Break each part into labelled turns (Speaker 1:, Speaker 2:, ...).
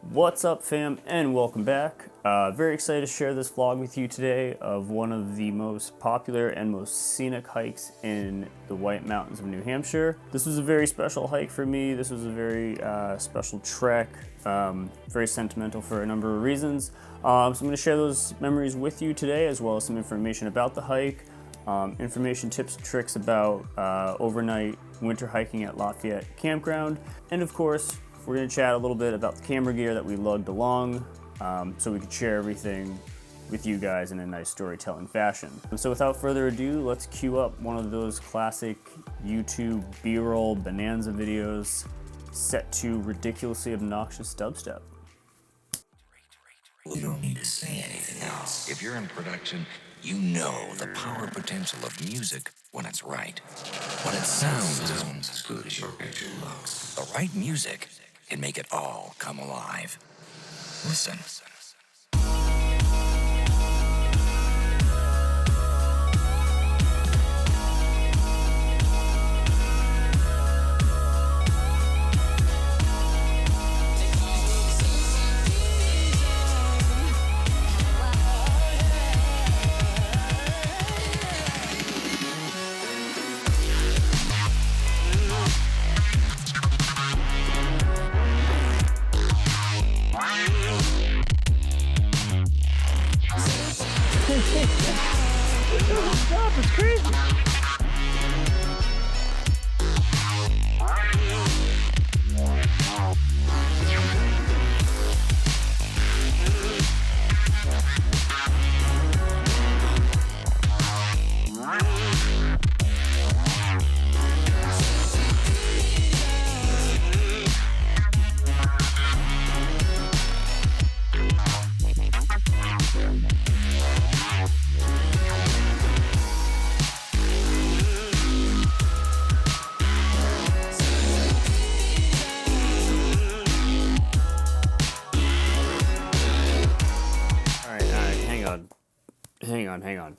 Speaker 1: What's up, fam, and welcome back. Very excited to share this vlog with you today of one of the most popular and most scenic hikes in the White Mountains of New Hampshire. This was a very special hike for me. This was a very special trek, very sentimental for a number of reasons. So I'm going to share those memories with you today, as well as some information about the hike, information, tips, and tricks about overnight winter hiking at Lafayette Campground, and of course, we're going to chat a little bit about the camera gear that we lugged along, so we could share everything with you guys in a nice storytelling fashion. And so without further ado, let's cue up one of those classic YouTube B-roll bonanza videos set to ridiculously obnoxious dubstep.
Speaker 2: You don't need to say anything else. If you're in production, you know the power potential of music when it's right. When it sounds as good as your picture looks. The right music can make it all come alive. Listen.
Speaker 1: Stop, it's crazy. Hang on.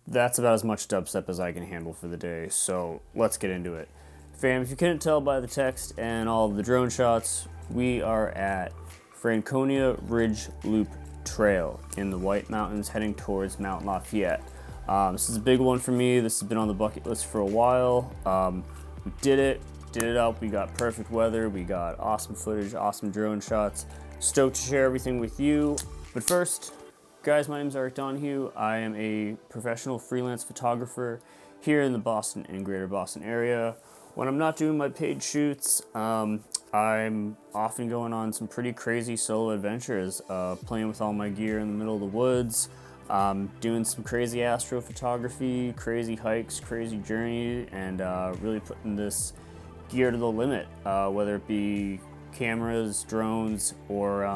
Speaker 1: That's about as much dubstep as I can handle for the day, so let's get into it. Fam, if you couldn't tell by the text and all of the drone shots, we are at Franconia Ridge Loop Trail in the White Mountains heading towards Mount Lafayette. This is a big one for me. This has been on the bucket list for a while. We did it up. We got perfect weather. We got awesome footage, awesome drone shots. Stoked to share everything with you. But first, guys, my name is Eric Donahue. I am a professional freelance photographer here in the Boston and greater Boston area. When I'm not doing my paid shoots, I'm often going on some pretty crazy solo adventures, playing with all my gear in the middle of the woods, doing some crazy astrophotography, crazy hikes, crazy journey, and really putting this gear to the limit, whether it be cameras, drones, or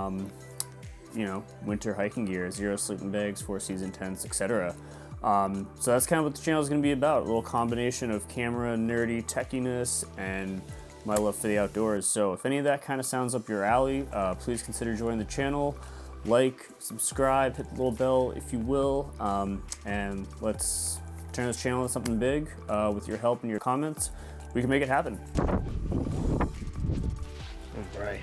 Speaker 1: winter hiking gear, 0 sleeping bags, 4-season tents, etc. So that's kind of what the channel is going to be about, a little combination of camera nerdy techiness and my love for the outdoors. So if any of that kind of sounds up your alley, please consider joining the channel. Like, subscribe, hit the little bell if you will, and let's turn this channel into something big. With your help and your comments, we can make it happen. All right.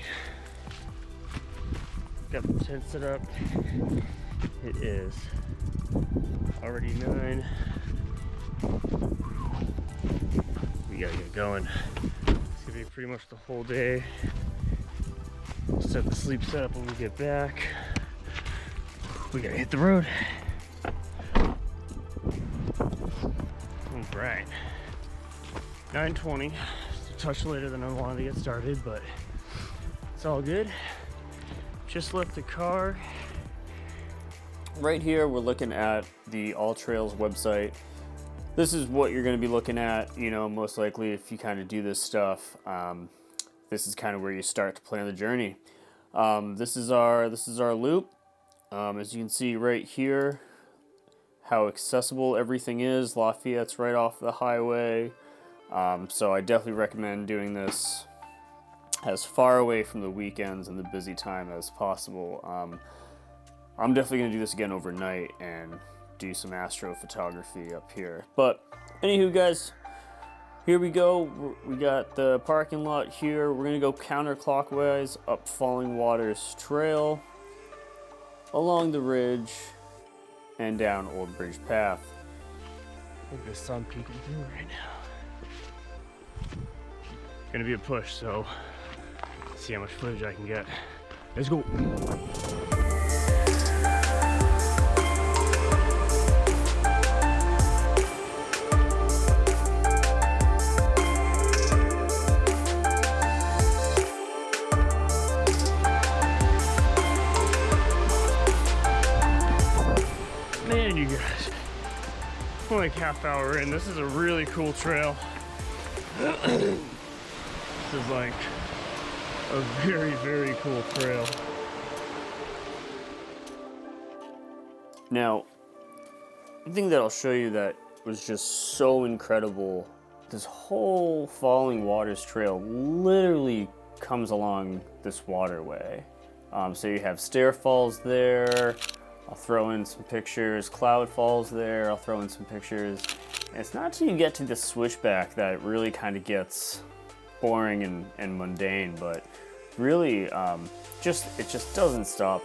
Speaker 1: Got the tent set up. It is already 9. We gotta get going. It's gonna be pretty much the whole day. Set the sleep setup when we get back. We gotta hit the road. All right. 9:20. It's a touch later than I wanted to get started, but it's all good. Just left the car. Right here, we're looking at the AllTrails website. This is what you're going to be looking at, most likely if you kind of do this stuff. This is kind of where you start to plan the journey. This is our loop. As you can see right here, how accessible everything is. Lafayette's right off the highway. So I definitely recommend doing this as far away from the weekends and the busy time as possible. I'm definitely going to do this again overnight and do some astrophotography up here. But anywho, guys, Here we go. We got the parking lot here. We're gonna go counterclockwise up Falling Waters Trail, along the ridge, and down Old Bridge Path.
Speaker 3: Look at the sun peeking through right now. Gonna be a push, so see how much footage I can get. Let's go. Man, you guys, we're like half hour in. This is a really cool trail. This is like a very, very cool trail.
Speaker 1: Now, the thing that I'll show you that was just so incredible, this whole Falling Waters Trail literally comes along this waterway. So you have stair falls there. I'll throw in some pictures. Cloud falls there. I'll throw in some pictures. And it's not till you get to the switchback that it really kind of gets boring and mundane, but really, it just doesn't stop.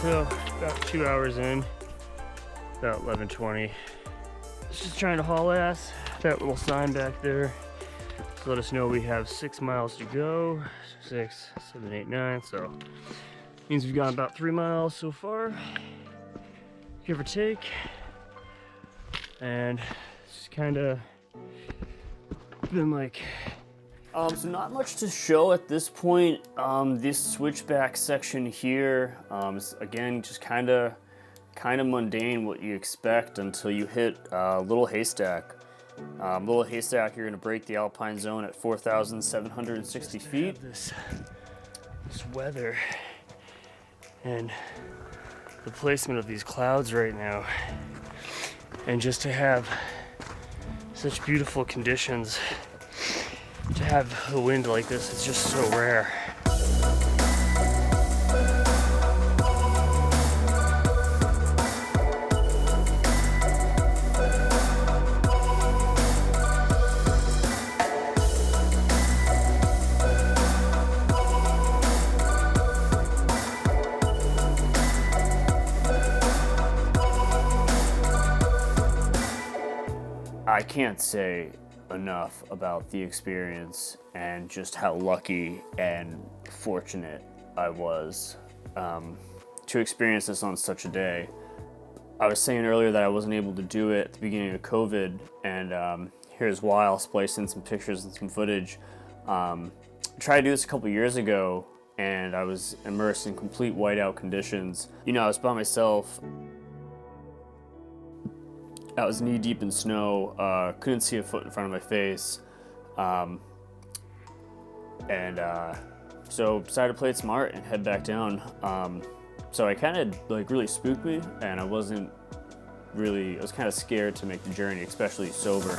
Speaker 3: So about 2 hours in, about 11:20. Just trying to haul ass. That little sign back there to let us know we have 6 miles to go. 6, 7, 8, 9. So means we've gone about 3 miles so far, give or take. And it's kind of been like.
Speaker 1: So not much to show at this point. This switchback section here is again just kind of mundane, what you expect until you hit Little Haystack. Little Haystack, you're gonna break the Alpine zone at 4,760 feet.
Speaker 3: This weather and the placement of these clouds right now, and just to have such beautiful conditions. To have the wind like this, it's just so rare.
Speaker 1: I can't say enough about the experience and just how lucky and fortunate I was to experience this on such a day. I was saying earlier that I wasn't able to do it at the beginning of COVID, and here's why. I'll splice in some pictures and some footage. I tried to do this a couple years ago, and I was immersed in complete whiteout conditions. You know, I was by myself. I was knee deep in snow, couldn't see a foot in front of my face. So decided to play it smart and head back down. So it kind of like really spooked me, and I was kind of scared to make the journey, especially sober.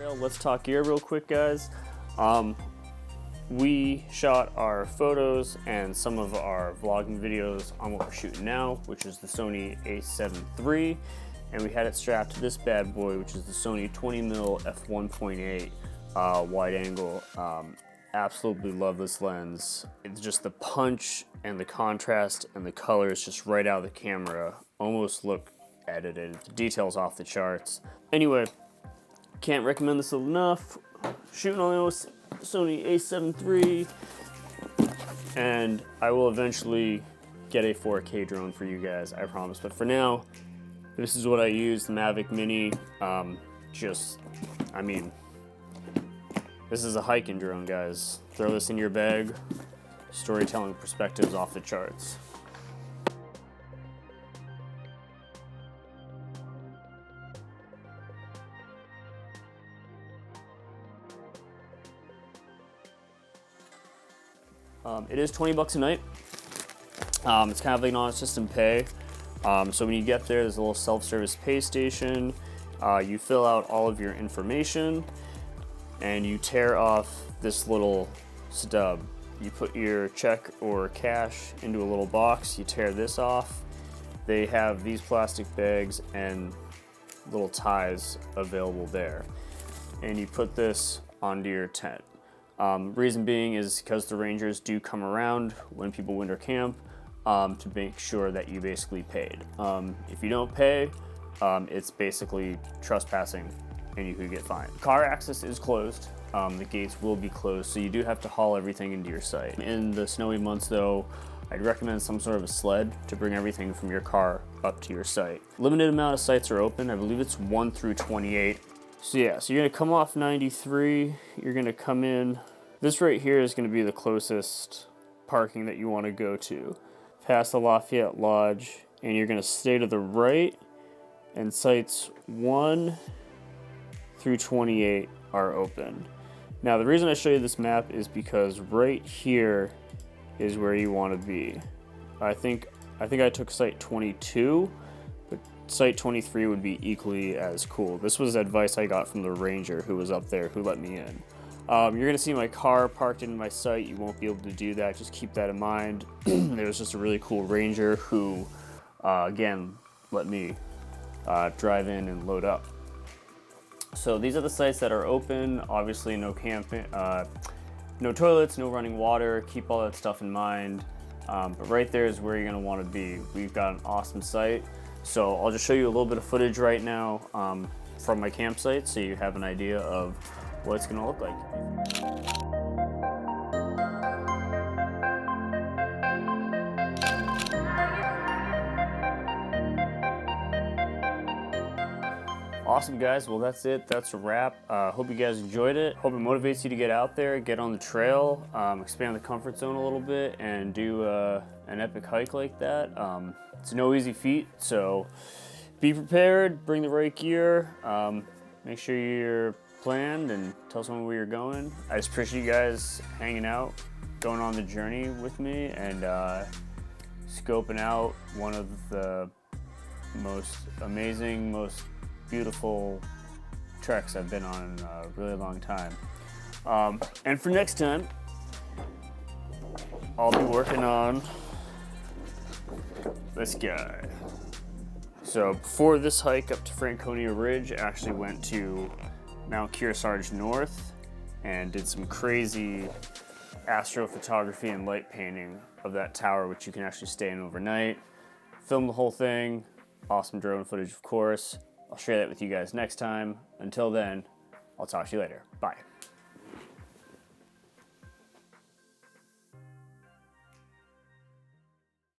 Speaker 1: trail. Let's talk gear real quick, guys. We shot our photos and some of our vlogging videos on what we're shooting now, which is the Sony A7III, and we had it strapped to this bad boy, which is the Sony 20mm f1.8 wide angle. Absolutely love this lens. It's just the punch and the contrast and the colors just right out of the camera almost look edited. The details off the charts. Anyway, can't recommend this enough. Shooting on the Sony A7III, and I will eventually get a 4K drone for you guys, I promise. But for now, this is what I use, the Mavic Mini. This is a hiking drone, guys. Throw this in your bag. Storytelling perspectives off the charts. It is 20 bucks a night. It's kind of like an on-system pay. So when you get there, there's a little self-service pay station. You fill out all of your information, and you tear off this little stub. You put your check or cash into a little box. You tear this off. They have these plastic bags and little ties available there, and you put this onto your tent. Reason being is because the rangers do come around when people winter camp to make sure that you basically paid. If you don't pay, it's basically trespassing and you could get fined. Car access is closed. The gates will be closed, so you do have to haul everything into your site. In the snowy months though, I'd recommend some sort of a sled to bring everything from your car up to your site. Limited amount of sites are open. I believe it's 1 through 28. So yeah, so you're gonna come off 93, you're gonna come in. This right here is gonna be the closest parking that you wanna go to. Past the Lafayette Lodge, and you're gonna stay to the right, and sites 1 through 28 are open. Now the reason I show you this map is because right here is where you wanna be. I think I took site 22, but site 23 would be equally as cool. This was advice I got from the ranger who was up there, who let me in. You're gonna see my car parked in my site. You won't be able to do that. Just keep that in mind. There was just a really cool ranger who, again, let me drive in and load up. So these are the sites that are open. Obviously no camping, no toilets, no running water. Keep all that stuff in mind. But right there is where you're gonna wanna be. We've got an awesome site. So I'll just show you a little bit of footage right now from my campsite so you have an idea of what it's gonna look like. Awesome, guys. Well, that's it. That's a wrap. Hope you guys enjoyed it. Hope it motivates you to get out there, get on the trail, expand the comfort zone a little bit, and do an epic hike like that. It's no easy feat, so be prepared, bring the right gear, make sure you're planned, and tell someone where you're going. I just appreciate you guys hanging out, going on the journey with me, and scoping out one of the most amazing, most beautiful treks I've been on in a really long time. And for next time, I'll be working on this guy. So before this hike up to Franconia Ridge, I actually went to Mount Kearsarge North and did some crazy astrophotography and light painting of that tower, which you can actually stay in overnight. Filmed the whole thing. Awesome drone footage, of course. I'll share that with you guys next time. Until then, I'll talk to you later. Bye.